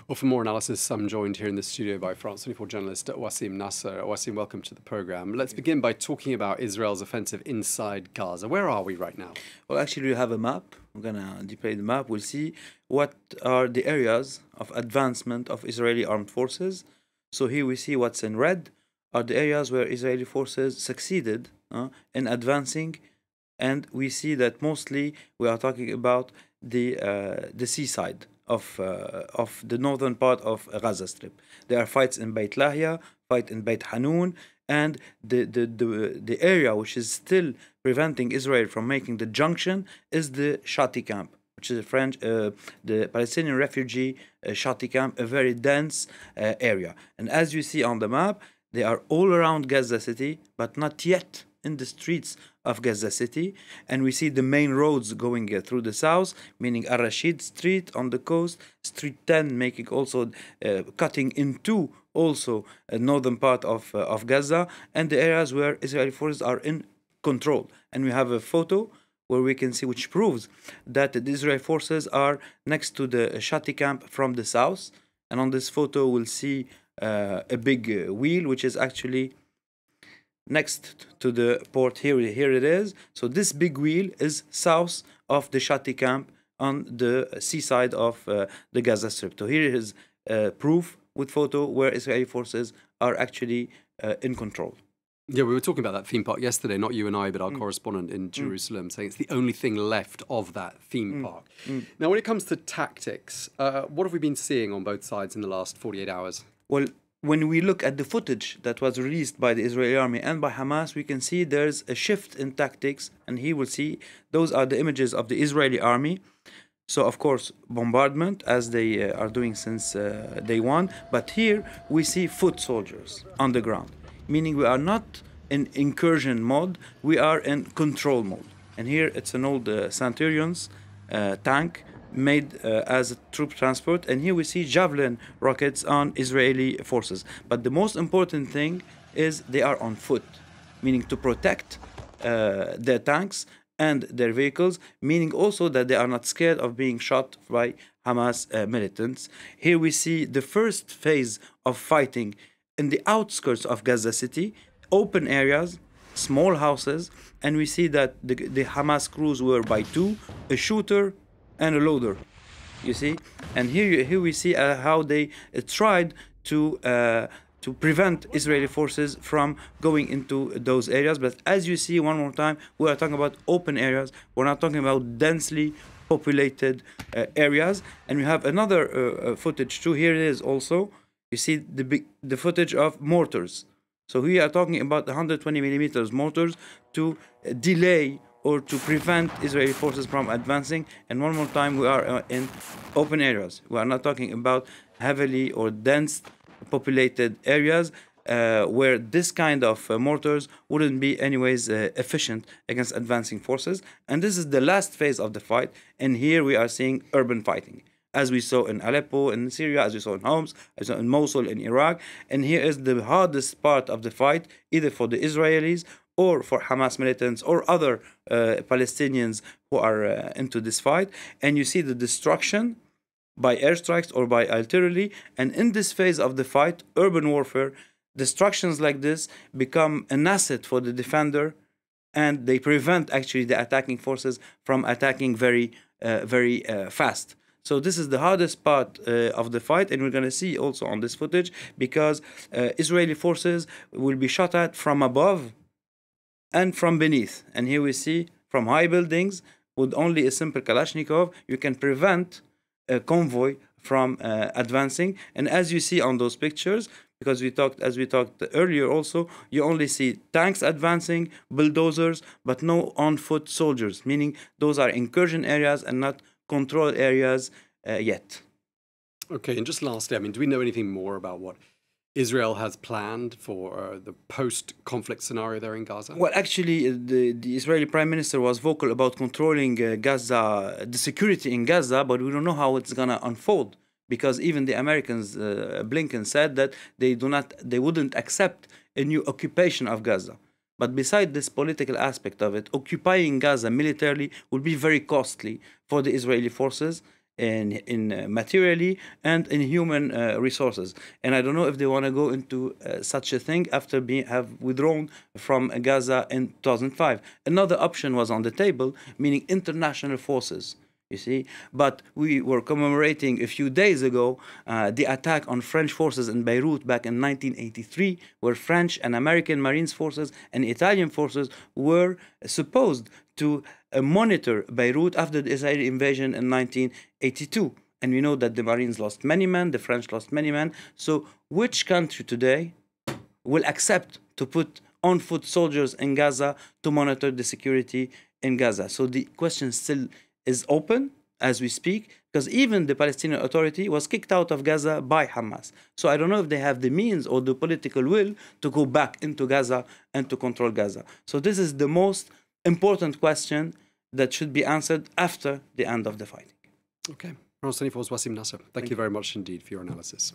Well, for more analysis, I'm joined here in the studio by France 24 journalist Wassim Nasr. Wassim, welcome to the program. Let's begin by talking about Israel's offensive inside Gaza. Where are we right now? Well, actually, we have a map. We're gonna display the map. We'll see what are the areas of advancement of Israeli armed forces. So here we see what's in red are the areas where Israeli forces succeeded in advancing, and we see that mostly we are talking about the seaside of the northern part of Gaza Strip. There are fights in Beit Lahia, fight in Beit Hanun, and the area which is still preventing Israel from making the junction is the Shati camp, which is the Palestinian refugee Shati camp, a very dense area. And as you see on the map, they are all around Gaza City, but not yet in the streets of Gaza City. And we see the main roads going through the south, meaning Al Rashid Street on the coast, Street 10 making also cutting into also a northern part of Gaza, and the areas where Israeli forces are in control. And we have a photo where we can see which proves that the Israeli forces are next to the Shati camp from the south. And on this photo, we'll see a big wheel, which is actually next to the port. Here it is. So this big wheel is south of the Shati camp on the seaside of the Gaza Strip. So here is proof with photo where Israeli forces are actually in control. Yeah, we were talking about that theme park yesterday, not you and I, but our correspondent in Jerusalem, saying it's the only thing left of that theme park. Now, when it comes to tactics, what have we been seeing on both sides in the last 48 hours? Well, when we look at the footage that was released by the Israeli army and by Hamas, we can see there's a shift in tactics. And here we'll see those are the images of the Israeli army. So, of course, bombardment, as they are doing since day one. But here we see foot soldiers on the ground, meaning we are not in incursion mode, we are in control mode. And here it's an old Centurions tank made as a troop transport. And here we see Javelin rockets on Israeli forces. But the most important thing is they are on foot, meaning to protect their tanks and their vehicles, meaning also that they are not scared of being shot by Hamas militants. Here we see the first phase of fighting in the outskirts of Gaza City, open areas, small houses, and we see that the Hamas crews were by two, a shooter and a loader, you see. And here we see how they tried to prevent Israeli forces from going into those areas. But as you see, one more time, we are talking about open areas. We're not talking about densely populated areas. And we have another footage too. Here it is also. You see the footage of mortars. So we are talking about 120 millimeters mortars to delay or to prevent Israeli forces from advancing. And one more time, we are in open areas. We are not talking about heavily or dense populated areas where this kind of mortars wouldn't be anyways efficient against advancing forces. And this is the last phase of the fight. And here we are seeing urban fighting, as we saw in Aleppo in Syria, as we saw in Homs, as we saw in Mosul in Iraq. And here is the hardest part of the fight, either for the Israelis or for Hamas militants or other Palestinians who are into this fight. And you see the destruction by airstrikes or by artillery. And in this phase of the fight, urban warfare, destructions like this become an asset for the defender, and they prevent actually the attacking forces from attacking very fast. So this is the hardest part of the fight, and we're going to see also on this footage, because Israeli forces will be shot at from above and from beneath. And here we see from high buildings, with only a simple Kalashnikov, you can prevent a convoy from advancing. And as you see on those pictures, because as we talked earlier also, you only see tanks advancing, bulldozers, but no on-foot soldiers, meaning those are incursion areas and not control areas yet. Okay, and just lastly, I mean, do we know anything more about what Israel has planned for the post-conflict scenario there in Gaza? Well, actually, the Israeli Prime Minister was vocal about controlling Gaza, the security in Gaza, but we don't know how it's going to unfold, because even the Americans, Blinken said that they wouldn't accept a new occupation of Gaza. But beside this political aspect of it, occupying Gaza militarily will be very costly for the Israeli forces. in materially and in human resources. And I don't know if they want to go into such a thing after have withdrawn from Gaza in 2005. Another option was on the table, meaning international forces. You see, but we were commemorating a few days ago the attack on French forces in Beirut back in 1983, where French and American Marines forces and Italian forces were supposed to monitor Beirut after the Israeli invasion in 1982. And we know that the Marines lost many men, the French lost many men. So which country today will accept to put on foot soldiers in Gaza to monitor the security in Gaza? So the question still is open as we speak, because even the Palestinian Authority was kicked out of Gaza by Hamas. So I don't know if they have the means or the political will to go back into Gaza and to control Gaza. So this is the most important question that should be answered after the end of the fighting. Okay. Was Wassim Nasr. Thank you very much indeed for your analysis.